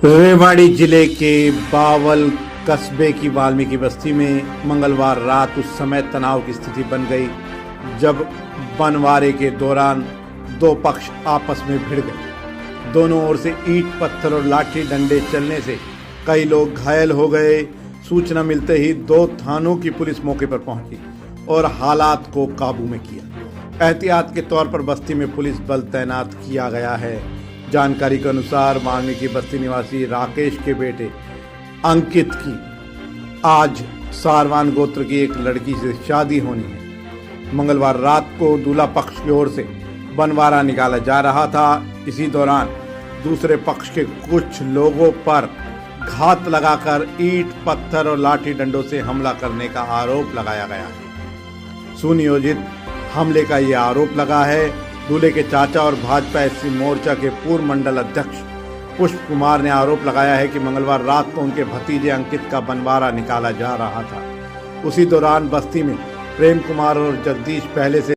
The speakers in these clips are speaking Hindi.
रेवाड़ी जिले के बावल कस्बे की वाल्मीकि बस्ती में मंगलवार रात उस समय तनाव की स्थिति बन गई जब बनवारे के दौरान दो पक्ष आपस में भिड़ गए। दोनों ओर से ईंट पत्थर और लाठी डंडे चलने से कई लोग घायल हो गए। सूचना मिलते ही दो थानों की पुलिस मौके पर पहुंची और हालात को काबू में किया। एहतियात के तौर पर बस्ती में पुलिस बल तैनात किया गया है। जानकारी के अनुसार वाल्मीकि बस्ती निवासी राकेश के बेटे अंकित की आज सारवान गोत्र की एक लड़की से शादी होनी है। मंगलवार रात को दूल्हा पक्ष की ओर से बनवारा निकाला जा रहा था। इसी दौरान दूसरे पक्ष के कुछ लोगों पर घात लगाकर ईंट पत्थर और लाठी डंडों से हमला करने का आरोप लगाया गया है। सुनियोजित हमले का ये आरोप लगा है। दूल्हे के चाचा और भाजपा एससी मोर्चा के पूर्व मंडल अध्यक्ष पुष्प कुमार ने आरोप लगाया है कि मंगलवार रात को उनके भतीजे अंकित का बनवारा निकाला जा रहा था। उसी दौरान बस्ती में प्रेम कुमार और जगदीश पहले से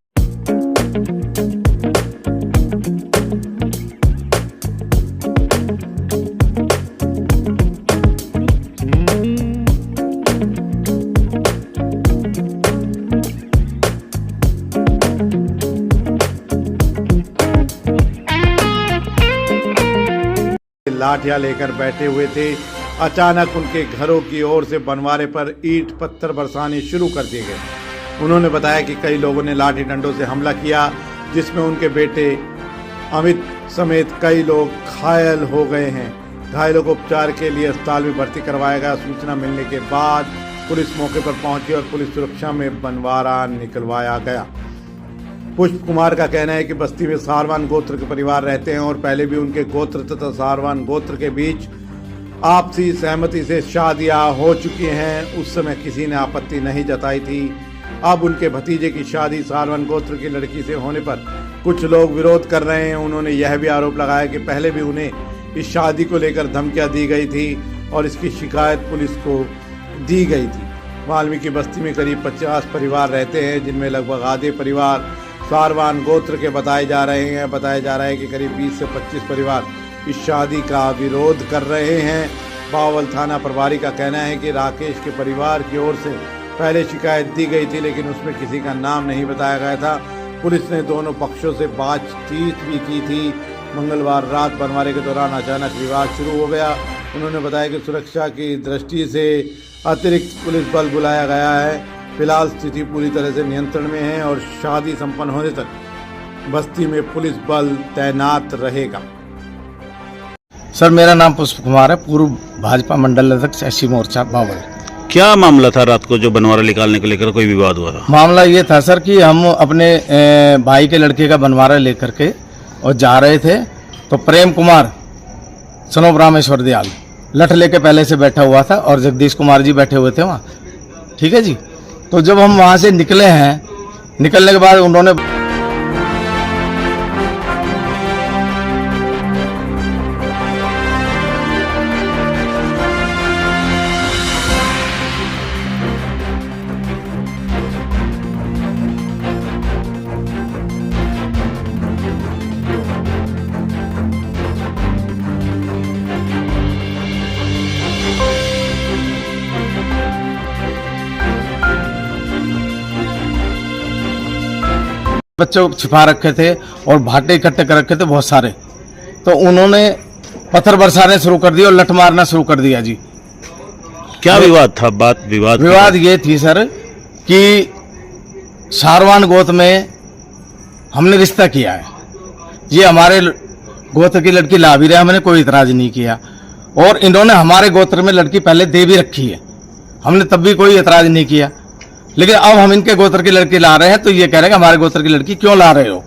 लाठियां लेकर बैठे हुए थे। अचानक उनके घरों की ओर से बनवारे पर ईंट पत्थर बरसाने शुरू कर दिए गए। उन्होंने बताया कि कई लोगों ने लाठी डंडों से हमला किया, जिसमें उनके बेटे अमित समेत कई लोग घायल हो गए हैं। घायलों को उपचार के लिए अस्पताल में भर्ती करवाया गया। सूचना मिलने के बाद पुलिस मौके पर पहुंची और पुलिस सुरक्षा में बनवारा निकलवाया गया। पुष्प कुमार का कहना है कि बस्ती में सारवान गोत्र के परिवार रहते हैं और पहले भी उनके गोत्र तथा सारवान गोत्र के बीच आपसी सहमति से शादियां हो चुकी हैं। उस समय किसी ने आपत्ति नहीं जताई थी। अब उनके भतीजे की शादी सारवान गोत्र की लड़की से होने पर कुछ लोग विरोध कर रहे हैं। उन्होंने यह भी आरोप लगाया कि पहले भी उन्हें इस शादी को लेकर धमकियां दी गई थी और इसकी शिकायत पुलिस को दी गई थी। वाल्मीकि बस्ती में करीब 50 परिवार रहते हैं, जिनमें लगभग आधे परिवार सारवान गोत्र के बताया जा रहा है कि करीब 20 से 25 परिवार इस शादी का विरोध कर रहे हैं। बावल थाना प्रभारी का कहना है कि राकेश के परिवार की ओर से पहले शिकायत दी गई थी, लेकिन उसमें किसी का नाम नहीं बताया गया था। पुलिस ने दोनों पक्षों से बातचीत भी की थी। मंगलवार रात बनवारे के दौरान अचानक विवाद शुरू हो गया। उन्होंने बताया कि सुरक्षा की दृष्टि से अतिरिक्त पुलिस बल बुलाया गया है। फिलहाल स्थिति पूरी तरह से नियंत्रण में है और शादी संपन्न होने तक बस्ती में पुलिस बल तैनात रहेगा। सर, मेरा नाम पुष्प कुमार है, पूर्व भाजपा मंडल अध्यक्ष एससी मोर्चा बावल। क्या मामला था रात को जो बनवारा निकालने को लेकर कोई विवाद हुआ था? मामला ये था सर कि हम अपने भाई के लड़के का बनवारा लेकर के और जा रहे थे, तो प्रेम कुमार सनोप रामेश्वर दयाल लठ लेके पहले से बैठा हुआ था और जगदीश कुमार जी बैठे हुए थे वहाँ। ठीक है जी। तो जब हम वहाँ से निकले हैं, निकलने के बाद उन्होंने बच्चों को छिपा रखे थे और भाटे इकट्ठे कर रखे थे बहुत सारे। तो उन्होंने पत्थर बरसाने शुरू कर दिए और लठ मारना शुरू कर दिया जी। क्या विवाद था? विवाद ये थी सर कि सारवान गोत्र में हमने रिश्ता किया है, ये हमारे गोत्र की लड़की ला भी रहे, हमने कोई इतराज नहीं किया और इन्होंने हमारे गोत्र में लड़की पहले दे भी रखी है, हमने तब भी कोई इतराज नहीं किया। लेकिन अब हम इनके गोत्र की लड़की ला रहे हैं तो ये कह रहे हैं कि हमारे गोत्र की लड़की क्यों ला रहे हो,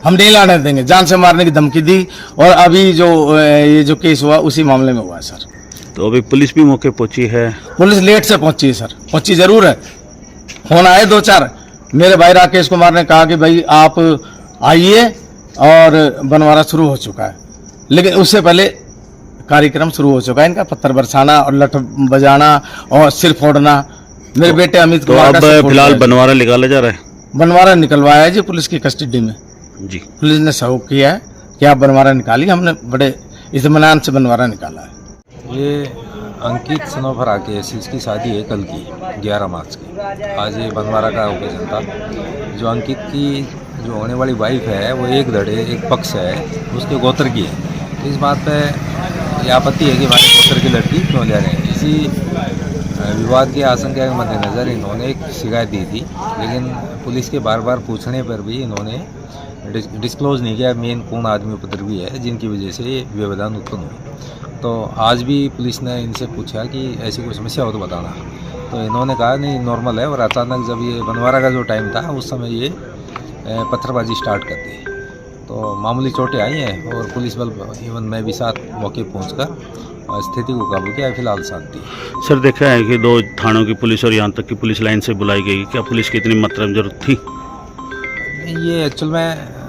हम नहीं लाने देंगे। जान से मारने की धमकी दी और अभी ये जो केस हुआ उसी मामले में हुआ है सर। तो अभी पुलिस भी मौके पहुंची है? पुलिस लेट से पहुंची है सर, पहुंची जरूर है। फोन आए 2-4। मेरे भाई राकेश कुमार ने कहा कि भाई आप आइए और बनवारा शुरू हो चुका है, लेकिन उससे पहले कार्यक्रम शुरू हो चुका है इनका, पत्थर बरसाना और लठ बजाना और सिर फोड़ना। मेरे बेटे अमित कुमार का फिलहाल बनवारा निकाला जा रहा है? बनवारा निकलवाया है जी पुलिस की कस्टडी में जी। पुलिस ने सहयोग किया है कि आप बनवारा निकालिए। हमने बड़े इत्मीनान से बनवारा निकाला है। ये अंकित सनोफरा केस, इसकी शादी है कल की 11 मार्च की। आज ये बनवारा का ओकेजन था। जो अंकित की जो होने वाली वाइफ है वो एक धड़े एक पक्ष है, उसके गोत्र की है। इस बात पे ये आपत्ति है कि हमारे गोत्र की लड़की क्यों ले रहे हैं। इसी विवाद की आशंका के मद्देनज़र इन्होंने एक शिकायत दी थी, लेकिन पुलिस के बार बार पूछने पर भी इन्होंने डिस्क्लोज नहीं किया मेन कौन आदमी उपद्रवी है जिनकी वजह से ये व्यवधान उत्पन्न हुई। तो आज भी पुलिस ने इनसे पूछा कि ऐसी कोई समस्या हो तो बताना, तो इन्होंने कहा नहीं नॉर्मल है। और अचानक जब ये बनवारा का जो टाइम था उस समय ये पत्थरबाजी स्टार्ट कर दी, तो मामूली चोटें आई हैं और पुलिस बल इवन मैं भी साथ मौके पहुंचकर स्थिति को काबू किया। फिलहाल शांति। सर देखा है कि 2 थानों की पुलिस और यहाँ तक की पुलिस लाइन से बुलाई गई, क्या पुलिस की इतनी मात्रा में जरूरत थी? ये एक्चुअल में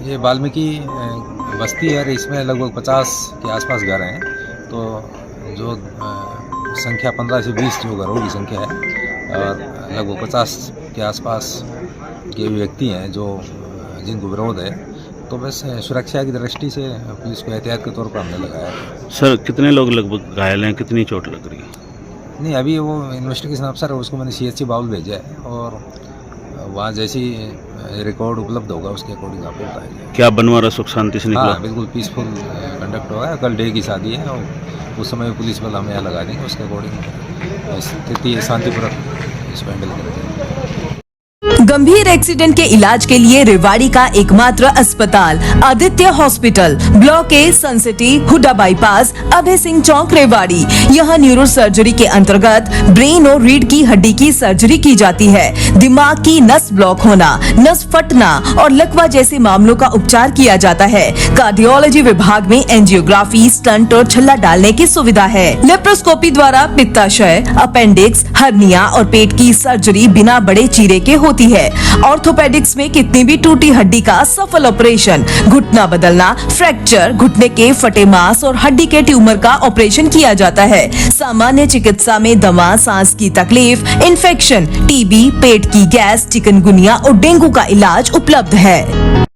ये वाल्मीकि बस्ती है, इसमें लगभग 50 के आसपास घर हैं। तो जो संख्या 15 से 20 जो घरों की संख्या है और लगभग 50 के आसपास के व्यक्ति हैं जो जिनको विरोध है, तो बस सुरक्षा की दृष्टि से पुलिस को एहतियात के तौर पर हमने लगाया है। सर कितने लोग लगभग घायल हैं, कितनी चोट लग रही है? नहीं, अभी वो इन्वेस्टिगेशन अफसर है, उसको मैंने CHC बाउल भेजा है और वहाँ जैसी रिकॉर्ड उपलब्ध होगा उसके अकॉर्डिंग आपको बताएंगे। क्या बनवारा सुख शांति से निकला? हाँ, बिल्कुल पीसफुल कंडक्ट होगा। कल डे की शादी है और उस समय पुलिस बल हम यहाँ लगा देंगे, उसके अकॉर्डिंग स्थिति शांतिपूर्वक इसको हैंडल करेंगे। गंभीर एक्सीडेंट के इलाज के लिए रेवाड़ी का एकमात्र अस्पताल Aditya hospital, block A, sun city, HUDA bypass, Abhay Singh Chowk, Rewari. यहाँ न्यूरो सर्जरी के अंतर्गत ब्रेन और रीढ़ की हड्डी की सर्जरी की जाती है। दिमाग की नस ब्लॉक होना, नस फटना और लकवा जैसे मामलों का उपचार किया जाता है। कार्डियोलॉजी विभाग में एंजियोग्राफी, स्टंट और छल्ला डालने की सुविधा है। लेप्रोस्कोपी द्वारा पित्ताशय, अपेंडिक्स, हर्निया और पेट की सर्जरी बिना बड़े चीरे के होती है। ऑर्थोपेडिक्स में कितनी भी टूटी हड्डी का सफल ऑपरेशन, घुटना बदलना, फ्रैक्चर, घुटने के फटे मांस और हड्डी के ट्यूमर का ऑपरेशन किया जाता है। सामान्य चिकित्सा में दमा, सांस की तकलीफ, इन्फेक्शन, टीबी, पेट की गैस, चिकनगुनिया और डेंगू का इलाज उपलब्ध है।